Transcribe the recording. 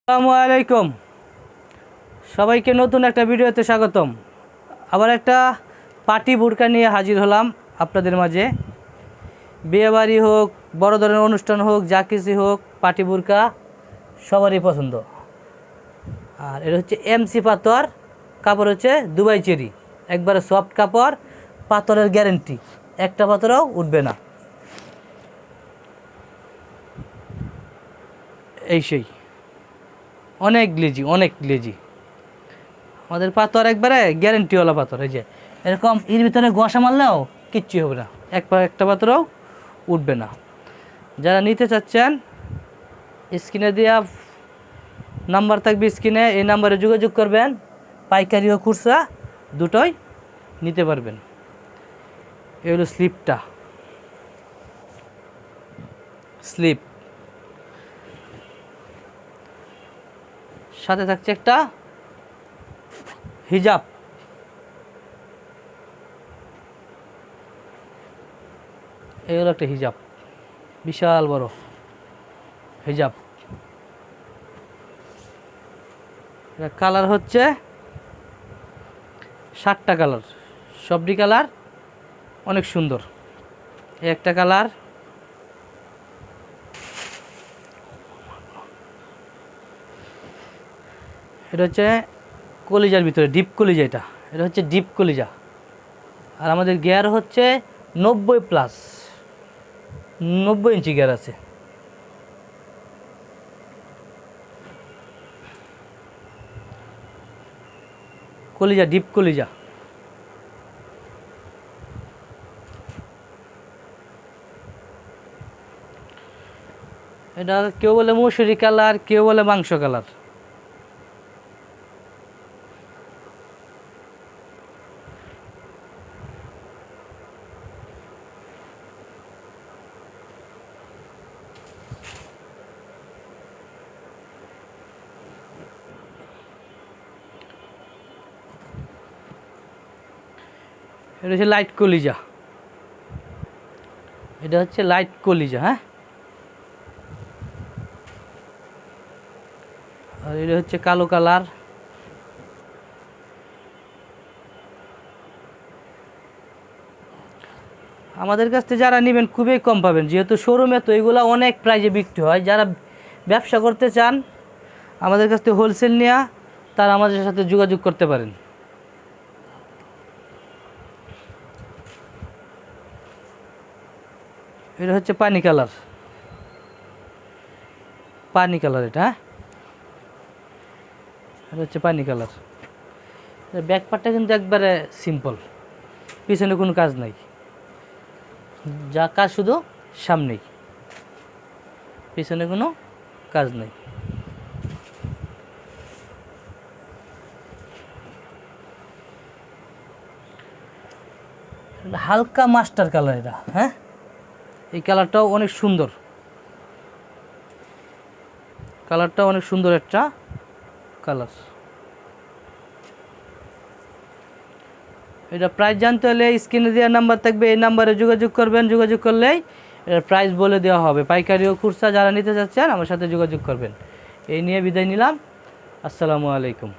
আসসালামু আলাইকুম, সবাইকে নতুন একটা ভিডিওতে স্বাগতম। আবার একটা পার্টি বোরকা নিয়ে হাজির হলাম আপনাদের মাঝে। বিয়েবাড়ি হোক, বড় ধরনের অনুষ্ঠান হোক, যা কিছু হোক, পার্টি বোরকা সবারই পছন্দ। আর এটা হচ্ছে এমসি পাথর, কাপড় হচ্ছে দুবাই চেরি, একবারে সফট কাপড়, পাথরের গ্যারেন্টি, একটা পাথরও উঠবে না। এই সেই অনেক গ্লেজি আমাদের পাথর, একবারে গ্যারেন্টিওয়ালা পাথর। এই যে এরকম এর ভিতরে গোসা মারলেও কিচ্ছু হবে না, একটা পাথরও উঠবে না। যারা নিতে চাচ্ছেন, স্ক্রিনে দেওয়া নাম্বার থাকবে, স্ক্রিনে এই নাম্বারে যোগাযোগ করবেন। পাইকারি ও খুচরা দুটোই নিতে পারবেন। এই হলো স্লিপ, সাথে থাকছে একটা হিজাব। এই হলো একটা হিজাব, বিশাল বড় হিজাব। কালার হচ্ছে 7টা কালার, সবটি কালার অনেক সুন্দর। এই একটা কালার, এটা হচ্ছে কলিজার ভিতরে ডিপ কলিজা, এটা হচ্ছে ডিপ কলিজা। আর আমাদের গিয়ার হচ্ছে 90+, 90 ইঞ্চি গিয়ার আছে। কলিজা, ডিপ কলিজা। এটা কেউ বলে মসুরি কালার, কেউ বলে মাংস কালার। এটা হচ্ছে লাইট কলিজা, এটা হচ্ছে লাইট কলিজা। হ্যাঁ, আর এটা হচ্ছে কালো কালার। আমাদের কাছ থেকে যারা নেবেন খুবই কম পাবেন, যেহেতু শোরুমে তো এগুলো অনেক প্রাইজে বিক্রি হয়। যারা ব্যবসা করতে চান আমাদের কাছ থেকে হোলসেল নেওয়া, তারা আমাদের সাথে যোগাযোগ করতে পারেন। এটা হচ্ছে পানি কালার, এটা। এটা হচ্ছে পানি কালার। ব্যাক পার্টটা কিন্তু একবারে সিম্পল, পিছনে কোনো কাজ নাই, যা কাজ শুধু সামনেই, পিছনে কোনো কাজ নেই। হালকা মাস্টার কালার এটা। হ্যাঁ, এই কালারটাও অনেক সুন্দর, একটা কালার। এটা প্রাইস জানতে হলে স্ক্রিনে দেওয়া নাম্বার থাকবে, এই নাম্বারে যোগাযোগ করবেন। যোগাযোগ করলেই এর প্রাইস বলে দেওয়া হবে। পাইকারি ও খুচরা যারা নিতে চাচ্ছেন আমার সাথে যোগাযোগ করবেন। এই নিয়ে বিদায় নিলাম। আসসালামু আলাইকুম।